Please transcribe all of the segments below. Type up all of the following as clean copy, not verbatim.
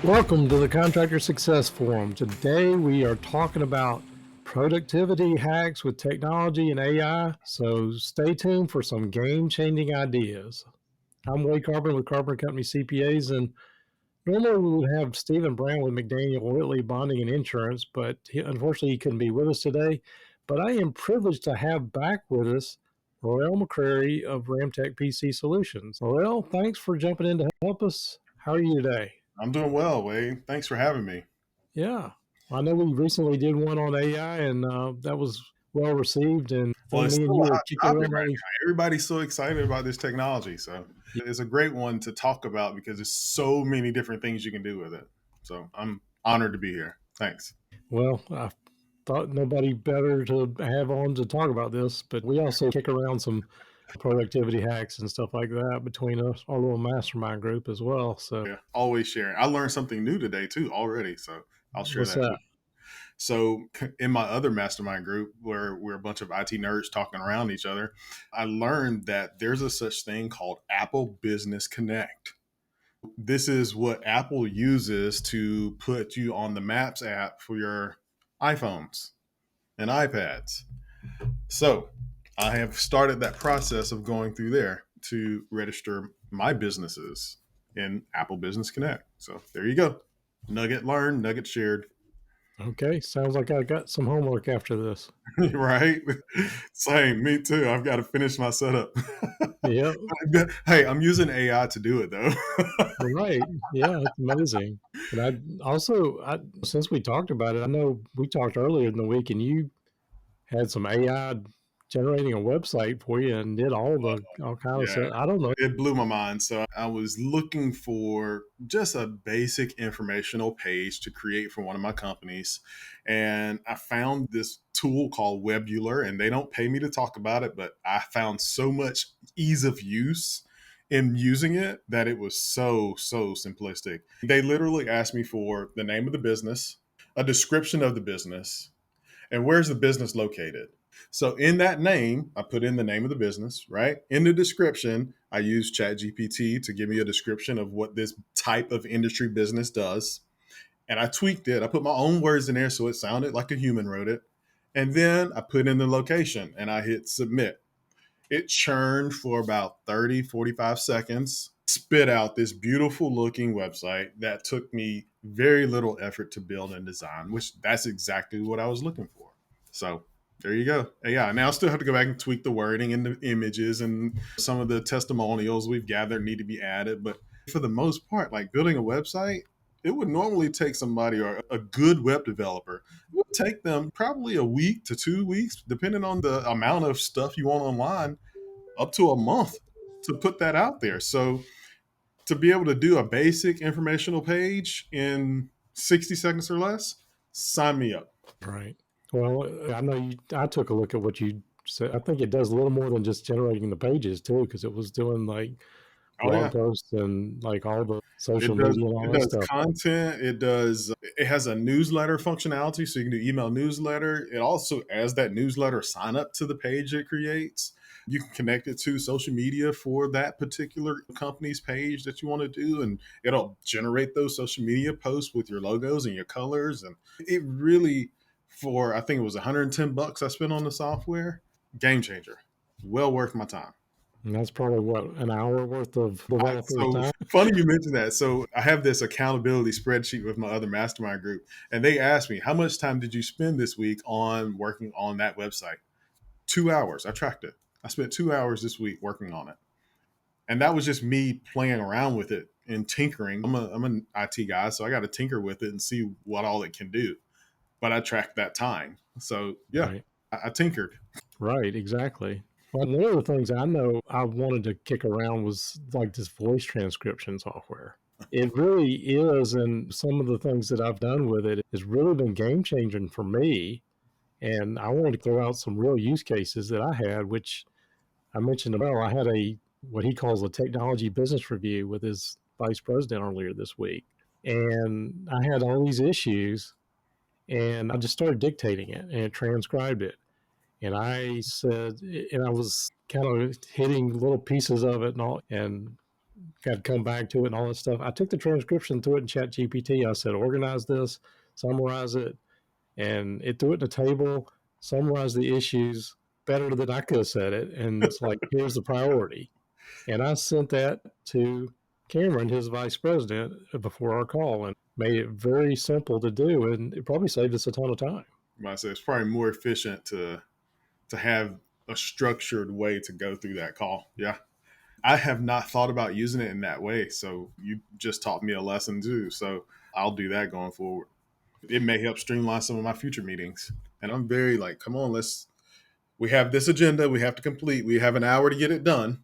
Welcome to the Contractor Success Forum. Today we are talking about productivity hacks with technology and AI, so stay tuned for some game-changing ideas. I'm Wade Carpenter with Carpenter Company CPAs, and normally we would have Stephen Brown with McDaniel Whitley Bonding and Insurance, but unfortunately he couldn't be with us today. But I am privileged to have back with us Morrelle McCrary of Ramtech PC Solutions. Morrelle, thanks for jumping in to help us. How are you today? I'm doing well, Wade. Thanks for having me. Yeah. I know we recently did one on AI, and that was well received. And I Well, think it's me and still you a were hot kicking topic around right on now. Everybody's so excited about this technology. So it's a great one to talk about because there's so many different things you can do with it. So I'm honored to be here. Thanks. well, I thought nobody better to have on to talk about this, but we also kick around some productivity hacks and stuff like that between us, our little mastermind group as well. So Yeah, always sharing. I learned something new today too already. So I'll share what's that too. that? So in my other mastermind group where we're a bunch of IT nerds talking around each other, I learned that there's a such thing called Apple Business Connect. This is what Apple uses to put you on the Maps app for your iPhones and iPads. So I have started that process of going through there to register my businesses in Apple Business Connect. So there you go. Nugget learned, nugget shared. Okay, sounds like I got some homework after this. Right? Same, me too. I've got to finish my setup. Yeah, Hey, I'm using AI to do it though. right. Yeah, it's amazing. And since we talked about it, I know we talked earlier in the week, and you had some AI generating a website for you and did all kind of Yeah, stuff. I don't know. it blew my mind. So I was looking for just a basic informational page to create for one of my companies. And I found this tool called Webular, and they don't pay me to talk about it, but I found so much ease of use in using it that it was so simplistic. They literally asked me for the name of the business, a description of the business, and where's the business located. So in that name, I put in the name of the business, right? In the description, I use ChatGPT to give me a description of what this type of industry business does. And I tweaked it. I put my own words in there so it sounded like a human wrote it. And then I put in the location and I hit submit. It churned for about 30, 45 seconds, spit out this beautiful looking website that took me very little effort to build and design, which that's exactly what I was looking for. So there you go. Yeah, now I still have to go back and tweak the wording and the images, and some of the testimonials we've gathered need to be added. But for the most part, like building a website, it would normally take somebody or a good web developer, it would take them probably a week to 2 weeks, depending on the amount of stuff you want online, up to a month to put that out there. So to be able to do a basic informational page in 60 seconds or less, sign me up. Right. Well, I know I took a look at what you said. I think it does a little more than just generating the pages too, because it was doing like Oh blog yeah. posts and like all the social It does media and it all that does stuff. content. It has a newsletter functionality, so you can do email newsletter. It also as that newsletter sign up to the page it creates. You can connect it to social media for that particular company's page that you want to do, and it'll generate those social media posts with your logos and your colors. And it really, for I think it was $110 I spent on the software, game changer. Well worth my time. And that's probably what, an hour worth of developer So time. funny you mentioned that. So I have this accountability spreadsheet with my other mastermind group, and they asked me, how much time did you spend this week on working on that website? 2 hours. I tracked it. I spent 2 hours this week working on it. And that was just me playing around with it and tinkering. I'm an IT guy, so I got to tinker with it and see what all it can do. But I tracked that time. So yeah, Right. I tinkered. Right. Exactly. Well, one of the things I know I wanted to kick around was like this voice transcription software. It really is, and some of the things that I've done with it has really been game changing for me. And I wanted to throw out some real use cases that I had, which I mentioned about. I had a what he calls a technology business review with his vice president earlier this week, and I had all these issues, and I just started dictating it, and it transcribed it. And I said, and I was kind of hitting little pieces of it and all, and got to come back to it and all that stuff. I took the transcription, threw it in Chat GPT. I said, organize this, summarize it, and it threw it in a table, summarized the issues better than I could have said it. And it's like, here's the priority. And I sent that to Cameron, his vice president, before our call, and made it very simple to do. And it probably saved us a ton of time. I say it's probably more efficient to have a structured way to go through that call. Yeah. I have not thought about using it in that way. So you just taught me a lesson too. So I'll do that going forward. It may help streamline some of my future meetings. And I'm very like, come on, we have this agenda we have to complete. We have an hour to get it done.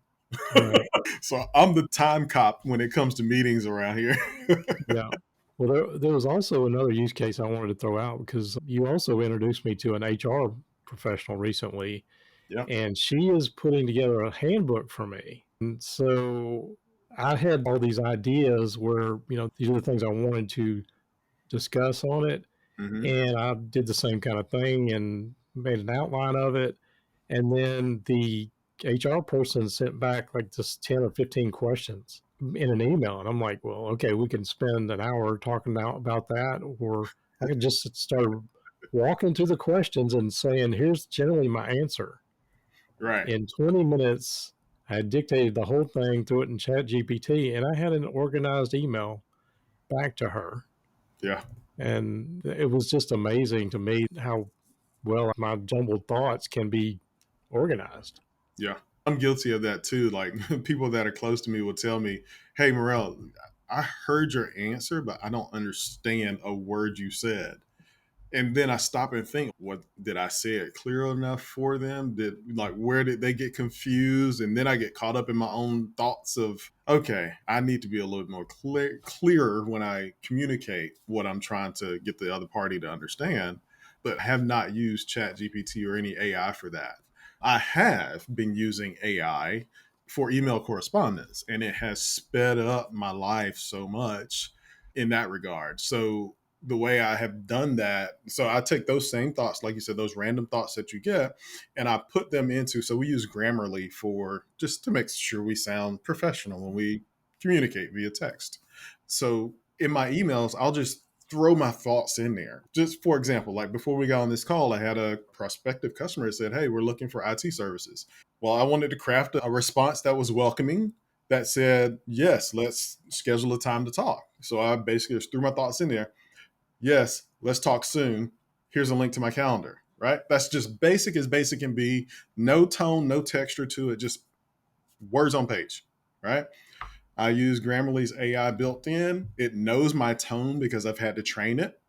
Right. So I'm the time cop when it comes to meetings around here. Yeah. Well, there was also another use case I wanted to throw out, because you also introduced me to an HR professional recently. Yeah. And she is putting together a handbook for me. And so I had all these ideas where, these are the things I wanted to discuss on it. Mm-hmm. And I did the same kind of thing and made an outline of it. And then the HR person sent back like just 10 or 15 questions in an email. And I'm like, well, okay, we can spend an hour talking about that, or I could just start walking through the questions and saying, here's generally my answer. Right. In 20 minutes, I dictated the whole thing, threw it in Chat GPT, and I had an organized email back to her. Yeah. And it was just amazing to me how well my jumbled thoughts can be organized. Yeah. I'm guilty of that too. Like people that are close to me will tell me, hey, Morrelle, I heard your answer, but I don't understand a word you said. And then I stop and think, what did I say it clear enough for them? Where did they get confused? And then I get caught up in my own thoughts of, okay, I need to be a little more clearer when I communicate what I'm trying to get the other party to understand, but have not used Chat GPT or any AI for that. I have been using AI for email correspondence, and it has sped up my life so much in that regard. So the way I have done that, so I take those same thoughts, like you said, those random thoughts that you get, and I put them into, so we use Grammarly for just to make sure we sound professional when we communicate via text. So in my emails, I'll just throw my thoughts in there. Just for example, like before we got on this call, I had a prospective customer that said, hey, we're looking for IT services. Well, I wanted to craft a response that was welcoming, that said, yes, let's schedule a time to talk. So I basically just threw my thoughts in there. Yes, let's talk soon. Here's a link to my calendar, right? That's just basic as basic can be. No tone, no texture to it, just words on page, right? I use Grammarly's AI built in. It knows my tone because I've had to train it.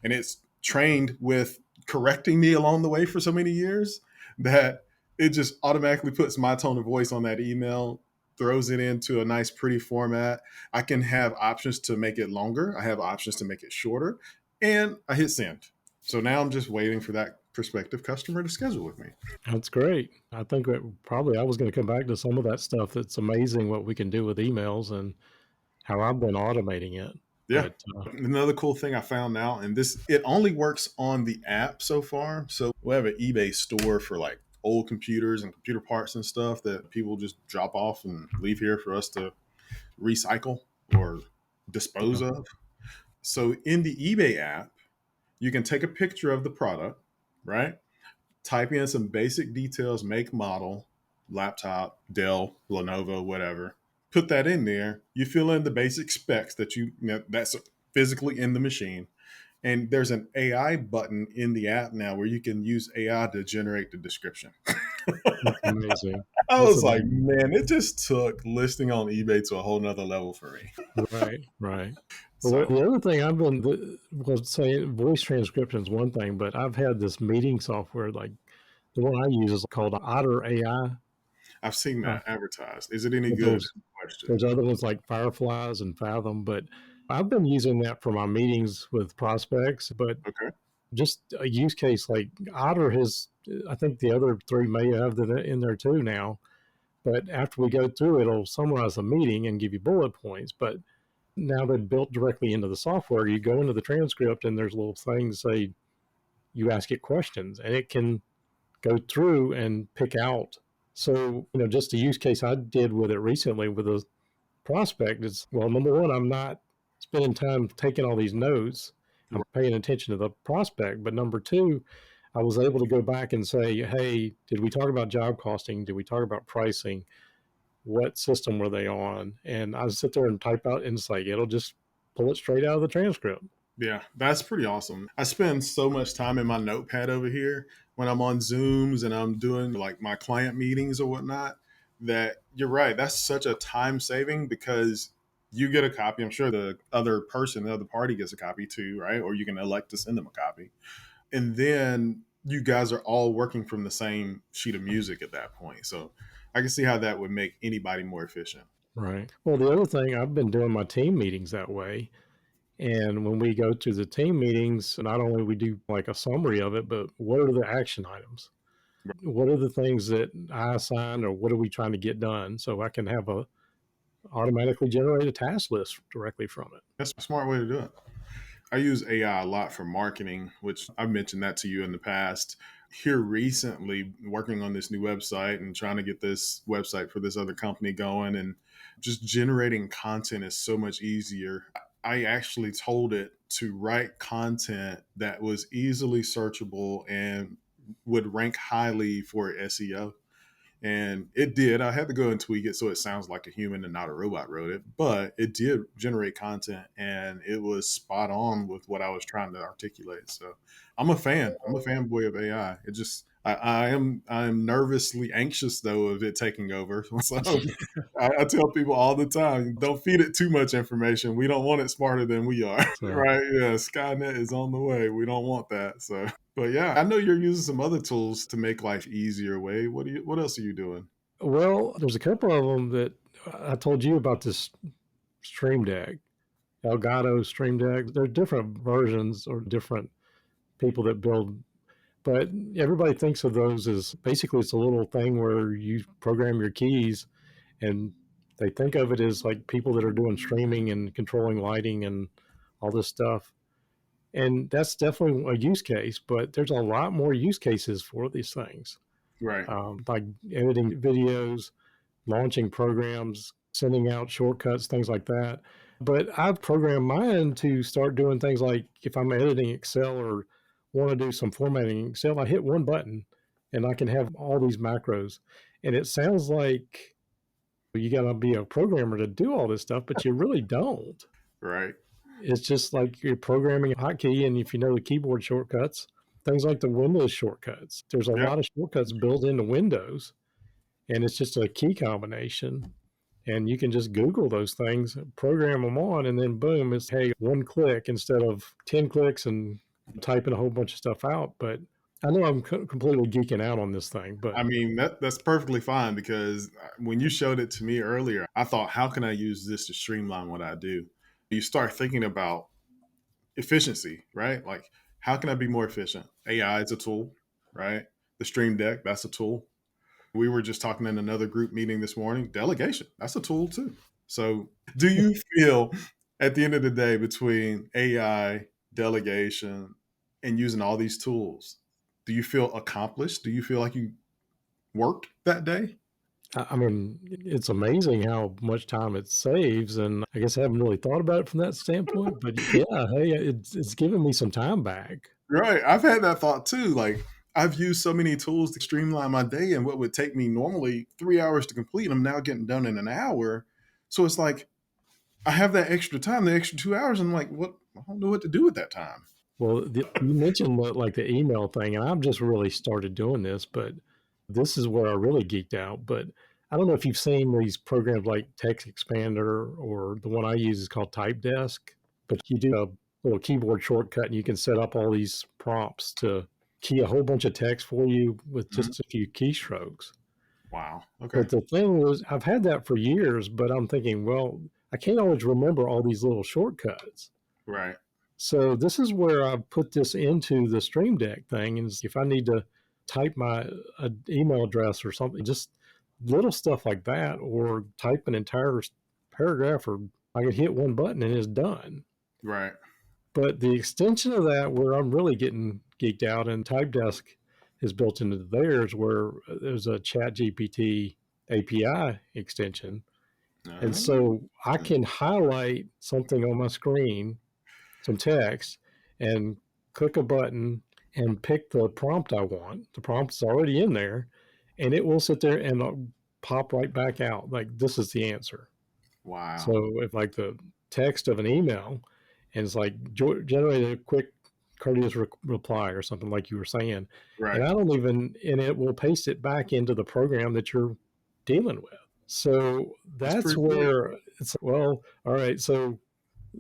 And it's trained with correcting me along the way for so many years that it just automatically puts my tone of voice on that email, throws it into a nice, pretty format. I can have options to make it longer. I have options to make it shorter. And I hit send. So now I'm just waiting for that prospective customer to schedule with me. That's great. I think that probably I was going to come back to some of that stuff. That's amazing what we can do with emails and how I've been automating it. Yeah. But, another cool thing I found now, and it only works on the app so far. So we have an eBay store for like old computers and computer parts and stuff that people just drop off and leave here for us to recycle or dispose of. So in the eBay app, you can take a picture of the product, right? Type in some basic details, make, model, laptop, Dell, Lenovo, whatever. Put that in there. You fill in the basic specs that's physically in the machine. And there's an AI button in the app now where you can use AI to generate the description. That's amazing. I was like, man, it just took listing on eBay to a whole nother level for me. Right. Well, the other thing I've been saying, voice transcription is one thing, but I've had this meeting software, like the one I use is called Otter AI. I've seen that advertised. Is it any good? There's other ones like Fireflies and Fathom, but I've been using that for my meetings with prospects. But just a use case like Otter has, I think the other three may have that in there too now. But after we go through, it'll summarize the meeting and give you bullet points. But now they're built directly into the software. You go into the transcript and there's a little thing to say, you ask it questions, and it can go through and pick out. So, just a use case I did with it recently with a prospect is, well, number one, I'm not spending time taking all these notes. I'm paying attention to the prospect. But number two, I was able to go back and say, hey, did we talk about job costing? Did we talk about pricing? What system were they on? And I sit there and type out, and it's like, it'll just pull it straight out of the transcript. Yeah, that's pretty awesome. I spend so much time in my notepad over here when I'm on Zooms and I'm doing like my client meetings or whatnot, that you're right. That's such a time saving because you get a copy. I'm sure the other person, the other party gets a copy too, right? Or you can elect to send them a copy. And then you guys are all working from the same sheet of music at that point. So I can see how that would make anybody more efficient. Right. Well, the other thing, I've been doing my team meetings that way. And when we go to the team meetings, not only we do like a summary of it, but what are the action items? What are the things that I assign, or what are we trying to get done? So I can have a automatically generate a task list directly from it. That's a smart way to do it. I use AI a lot for marketing, which I've mentioned that to you in the past. Here recently, working on this new website and trying to get this website for this other company going, and just generating content is so much easier. I actually told it to write content that was easily searchable and would rank highly for SEO. And it did. I had to go and tweak it so it sounds like a human and not a robot wrote it, but it did generate content and it was spot on with what I was trying to articulate. So I'm a fan. I'm a fanboy of AI. It just I'm nervously anxious though of it taking over. So I tell people all the time, don't feed it too much information. We don't want it smarter than we are. So, Right? Yeah, Skynet is on the way. We don't want that. So but yeah, I know you're using some other tools to make life easier. Way, what else are you doing? well, there's a couple of them that I told you about, this Stream Deck, Elgato Stream Deck. There are different versions or different people that build, but everybody thinks of those as basically it's a little thing where you program your keys, and they think of it as like people that are doing streaming and controlling lighting and all this stuff. And that's definitely a use case, but there's a lot more use cases for these things, Right. like editing videos, launching programs, sending out shortcuts, things like that. But I've programmed mine to start doing things like if I'm editing Excel or want to do some formatting in Excel, I hit one button and I can have all these macros. And it sounds like you got to be a programmer to do all this stuff, but you really don't. Right. It's just like you're programming a hotkey, and if you know the keyboard shortcuts, things like the Windows shortcuts, there's a Yeah. lot of shortcuts built into Windows, and it's just a key combination. And you can just Google those things, program them on, and then boom, it's, hey, one click instead of 10 clicks and typing a whole bunch of stuff out. But I know I'm completely geeking out on this thing, but I mean, that's perfectly fine because when you showed it to me earlier, I thought, how can I use this to streamline what I do? You start thinking about efficiency, right? Like, how can I be more efficient? AI is a tool, right? The Stream Deck, that's a tool. We were just talking in another group meeting this morning. Delegation, that's a tool too. So, do you feel at the end of the day between AI, delegation, and using all these tools, do you feel accomplished? Do you feel like you worked that day? I mean, it's amazing how much time it saves. And I guess I haven't really thought about it from that standpoint, but yeah, hey, it's given me some time back. Right. I've had that thought too. Like, I've used so many tools to streamline my day, and what would take me normally 3 hours to complete, I'm now getting done in an hour. So it's like I have that extra time, the extra 2 hours. And I'm like, what? I don't know what to do with that time. Well, you mentioned like the email thing, and I've just really started doing this, but this is where I really geeked out. But I don't know if you've seen these programs like Text Expander, or the one I use is called Type Desk, but you do a little keyboard shortcut and you can set up all these prompts to key a whole bunch of text for you with Mhm. just a few keystrokes. Wow. Okay. But the thing was, I've had that for years, but I'm thinking, well, I can't always remember all these little shortcuts. Right. So this is where I put this into the Stream Deck thing. And if I need to type my email address or something, just little stuff like that, or type an entire paragraph, or I can hit one button and it's done. Right. But the extension of that, where I'm really getting geeked out, and Type Desk is built into theirs, where there's a Chat GPT API extension, And Ah, so I can highlight something on my screen, some text, and click a button and pick the prompt I want. The prompt's already in there, and it will sit there and pop right back out. Like, this is the answer. wow. So if like the text of an email and it's like generate a quick courteous reply or something like you were saying, and Right. I don't even, and it will paste it back into the program that you're dealing with. So That's that's pretty cool. where it's, well, all right. So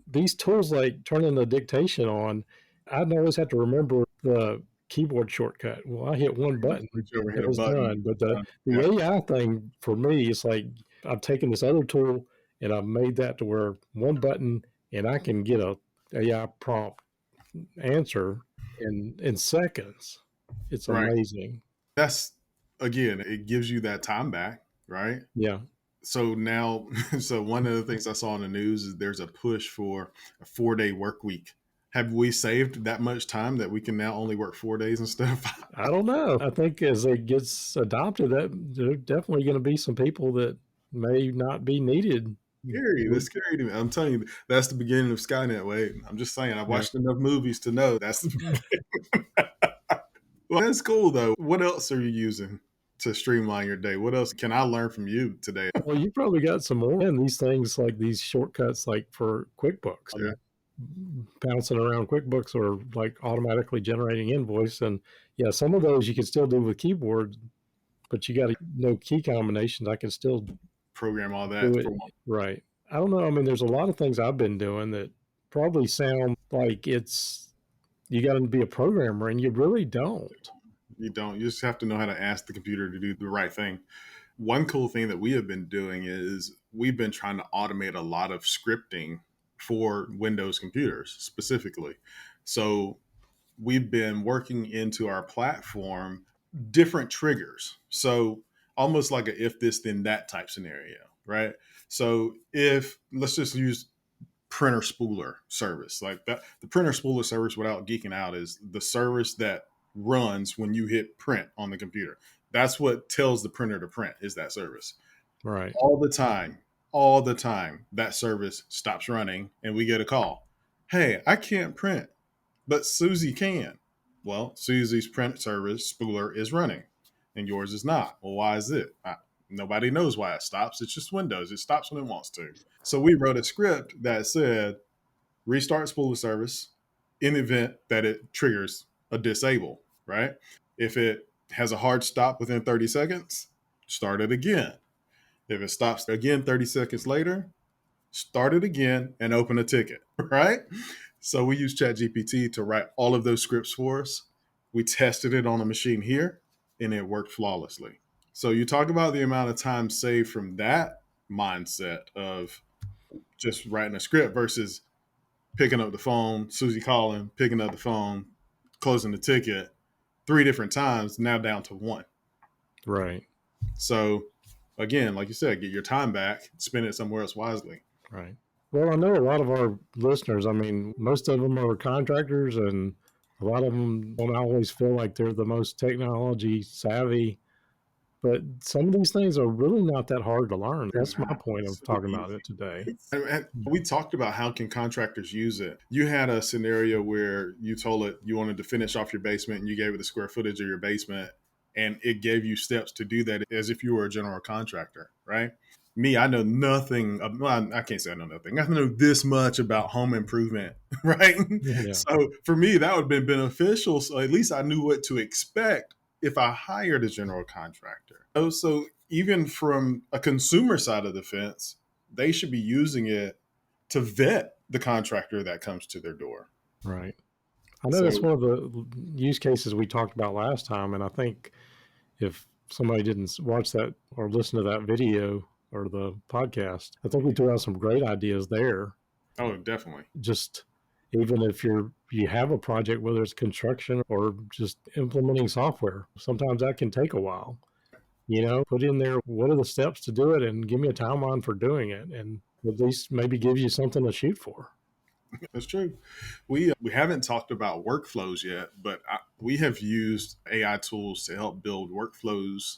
these tools like turning the dictation on, I'd always have to remember the keyboard shortcut. Well, I hit one You just button reach over and and hit a it's button. done. But the Yeah. AI thing for me, it's like I've taken this other tool and I've made that to where one button and I can get a AI prompt answer in seconds. It's Right. amazing. That's, again, it gives you that time back, right? Yeah. So now, so one of the things I saw in the news is there's a push for a 4-day work week. Have we saved that much time that we can now only work 4 days instead of five? I don't know. I think as it gets adopted, that there are definitely going to be some people that may not be needed. Scary. That's scary to me. I'm telling you, that's the beginning of Skynet. Wait, I'm just saying, I've Yeah. watched enough movies to know that's the Well, that's cool though. What else are you using to streamline your day? What else can I learn from you today? Well, you probably got some more in these things like these shortcuts, like for QuickBooks Okay. and bouncing around QuickBooks or like automatically generating invoice. And yeah, some of those you can still do with keyboard, but you got to know key combinations. I can still Program all do that it for one. right. I don't know. I mean, there's a lot of things I've been doing that probably sound like it's you got to be a programmer, and you really don't. You don't. You just have to know how to ask the computer to do the right thing. One cool thing that we have been doing is we've been trying to automate a lot of scripting for Windows computers specifically. So we've been working into our platform different triggers. So almost like a if this then that type scenario, right? So if let's just use printer spooler service like that, the printer spooler service, without geeking out, is the service that runs when you hit print on the computer. That's what tells the printer to print, is that service. Right. All the time that service stops running and we get a call, hey, I can't print but Susie can. Well, Susie's print service spooler is running and yours is not. Well, why is it? Nobody knows why it stops. It's just Windows. It stops when it wants to. So we wrote a script that said restart spooler service in the event that it triggers a disable, right? If it has a hard stop within 30 seconds, start it again. If it stops again 30 seconds later, start it again and open a ticket, right? So we use ChatGPT to write all of those scripts for us. We tested it on a machine here and it worked flawlessly. So you talk about the amount of time saved from that mindset of just writing a script versus picking up the phone, Susie calling, picking up the phone, closing the ticket 3 different times, now down to one. Right. So again, like you said, get your time back, spend it somewhere else wisely. Right. Well, I know a lot of our listeners, I mean, most of them are contractors, and a lot of them don't always feel like they're the most technology savvy. But some of these things are really not that hard to learn. They're That's my not. point It's of so talking about easy. it today. And we talked about how can contractors use it. You had a scenario where you told it you wanted to finish off your basement and you gave it the square footage of your basement and it gave you steps to do that as if you were a general contractor, right? Me, I know nothing. Well, I can't say I know nothing. I know this much about home improvement, right? Yeah. So for me, that would have been beneficial. So at least I knew what to expect if I hired a general contractor. So even from a consumer side of the fence, they should be using it to vet the contractor that comes to their door. Right. I know that's So, one of the use cases we talked about last time. And I think if somebody didn't watch that or listen to that video or the podcast, I think we threw out some great ideas there. oh, definitely. Just even if you have a project, whether it's construction or just implementing software, sometimes that can take a while. Put in there what are the steps to do it and give me a timeline for doing it, and at least maybe give you something to shoot for. That's true. We haven't talked about workflows yet, but we have used AI tools to help build workflows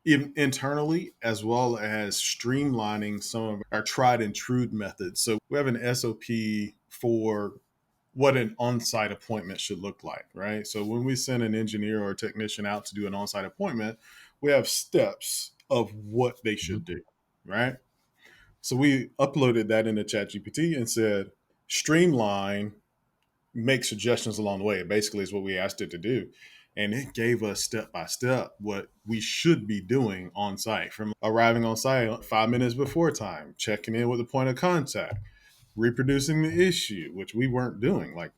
internally, as well as streamlining some of our tried and true methods. So we have an SOP for what an on-site appointment should look like, right? So when we send an engineer or a technician out to do an on-site appointment, we have steps of what they should do, right? So we uploaded that into ChatGPT and said, streamline, make suggestions along the way. It basically is what we asked it to do. And it gave us step by step what we should be doing on site, from arriving on site 5 minutes before time, checking in with the point of contact, reproducing the issue, which we weren't doing. Like,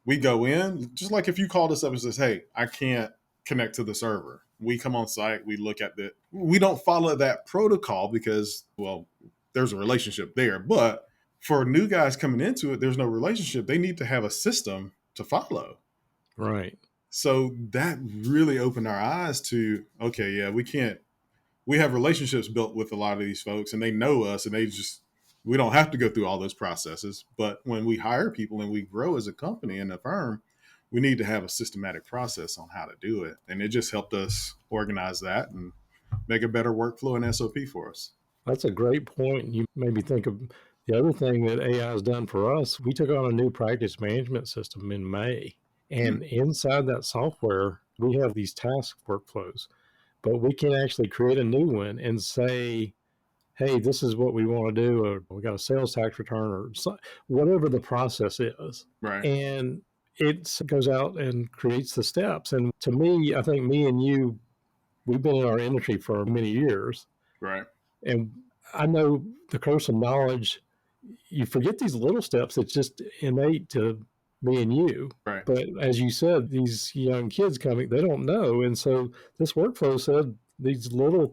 we go in, just like if you called us up and says, hey, I can't connect to the server. We come on site, we look at the, we don't follow that protocol because, well, there's a relationship there. But for new guys coming into it, there's no relationship. They need to have a system to follow. Right. So that really opened our eyes to, okay, yeah, we have relationships built with a lot of these folks and they know us and we don't have to go through all those processes. But when we hire people and we grow as a company and a firm, we need to have a systematic process on how to do it. And it just helped us organize that and make a better workflow and SOP for us. That's a great point. You made me think of the other thing that AI has done for us. We took on a new practice management system in May, and inside that software, we have these task workflows, but we can actually create a new one and say, hey, this is what we want to do, or we got a sales tax return, or whatever the process is. Right. And it goes out and creates the steps. And to me, I think me and you, we've been in our industry for many years. Right. And I know the curse of knowledge, you forget these little steps. It's just innate to me and you. Right. But as you said, these young kids coming, they don't know. And so this workflow said these little,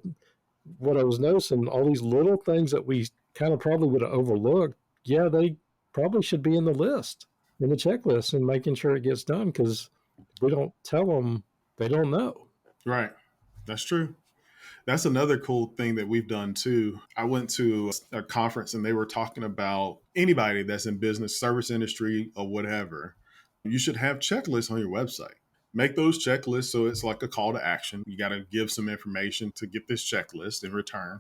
what I was noticing, all these little things that we kind of probably would have overlooked, yeah, they probably should be in the list, in the checklist, and making sure it gets done, because if we don't tell them, they don't know. Right. That's true. That's another cool thing that we've done too. I went to a conference and they were talking about anybody that's in business, service industry, or whatever. You should have checklists on your website. Make those checklists so it's like a call to action. You got to give some information to get this checklist in return.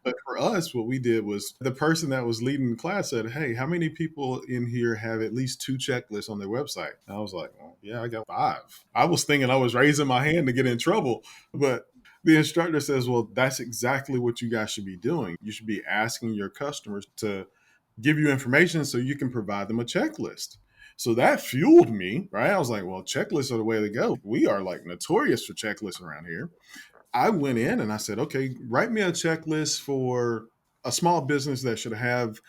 But for us, what we did was, the person that was leading the class said, hey, how many people in here have at least 2 checklists on their website? And I was like, well, yeah, I got 5. I was thinking I was raising my hand to get in trouble, but the instructor says, well, that's exactly what you guys should be doing. You should be asking your customers to give you information so you can provide them a checklist. So that fueled me, right? I was like, well, checklists are the way to go. We are like notorious for checklists around here. I went in and I said, okay, write me a checklist for a small business that should have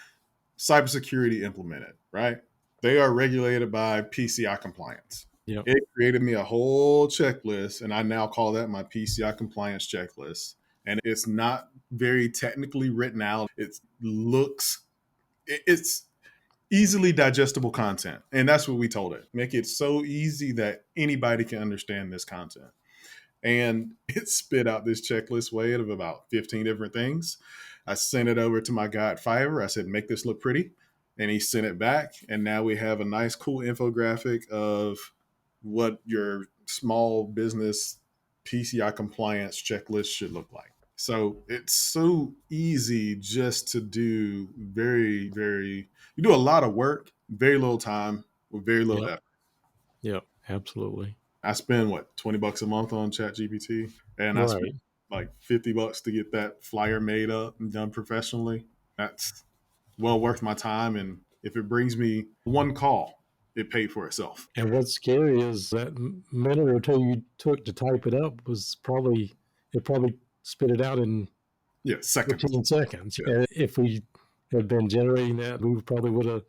cybersecurity implemented, right? They are regulated by PCI compliance. Yep. It created me a whole checklist, and I now call that my PCI compliance checklist. And it's not very technically written out. It's easily digestible content. And that's what we told it. Make it so easy that anybody can understand this content. And it spit out this checklist, Wade, of about 15 different things. I sent it over to my guy at Fiverr. I said, make this look pretty. And he sent it back. And now we have a nice, cool infographic of what your small business PCI compliance checklist should look like. So it's so easy just to do. You do a lot of work, very little time with very little effort. Yeah, absolutely. I spend $20 a month on ChatGPT, and I spend like $50 to get that flyer made up and done professionally. That's well worth my time. And if it brings me one call, it paid for itself. And what's scary is that minute or two you took to type it up was probably spit it out in seconds. 15 seconds. Yeah. And if we had been generating that, we probably would have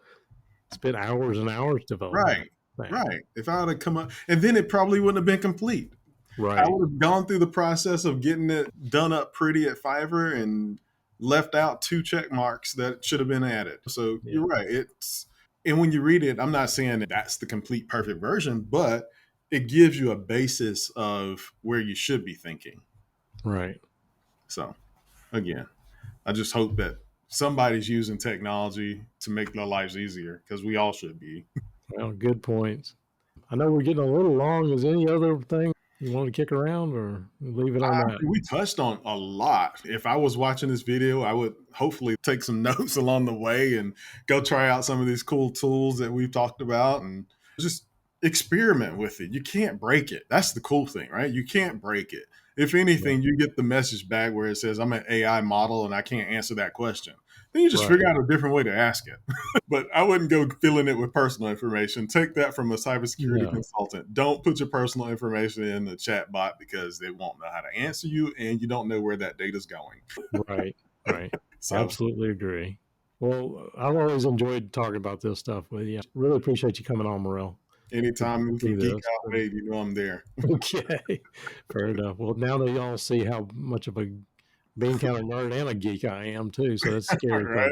spent hours and hours developing. Right. If I would have come up, and then it probably wouldn't have been complete. Right. I would have gone through the process of getting it done up pretty at Fiverr and left out 2 check marks that should have been added. So You're right. And when you read it, I'm not saying that that's the complete perfect version, but it gives you a basis of where you should be thinking. Right. So again, I just hope that somebody's using technology to make their lives easier, because we all should be. Well, good points. I know we're getting a little long. Is any other thing you want to kick around or leave it on that? We touched on a lot. If I was watching this video, I would hopefully take some notes along the way and go try out some of these cool tools that we've talked about and just experiment with it. You can't break it. That's the cool thing, right? You can't break it. If anything, you get the message back where it says, I'm an AI model and I can't answer that question. Then you just figure out a different way to ask it. But I wouldn't go filling it with personal information. Take that from a cybersecurity consultant. Don't put your personal information in the chat bot because they won't know how to answer you and you don't know where that data is going. Right. So, Absolutely agree. Well, I've always enjoyed talking about this stuff with you. Really appreciate you coming on, Morrelle. anytime we can geek out, babe, you know I'm there. Okay. Fair enough. Well, now that y'all see how much of a bean counter nerd and a geek I am too, so that's scary. Right?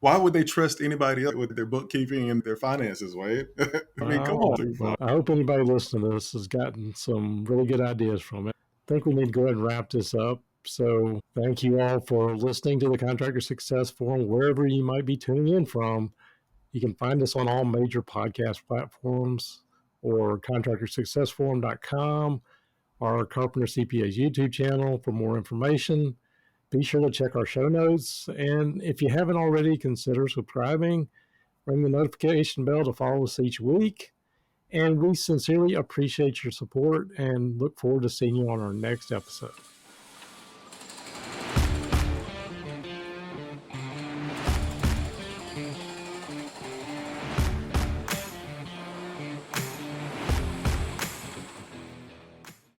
Why would they trust anybody else with their bookkeeping and their finances, Wade? I mean, come on. Well, I hope anybody listening to this has gotten some really good ideas from it. I think we need to go ahead and wrap this up. So thank you all for listening to the Contractor Success Forum, wherever you might be tuning in from. You can find us on all major podcast platforms or contractorsuccessforum.com, our Carpenter CPA's YouTube channel for more information. Be sure to check our show notes. And if you haven't already, consider subscribing. Ring the notification bell to follow us each week. And we sincerely appreciate your support and look forward to seeing you on our next episode.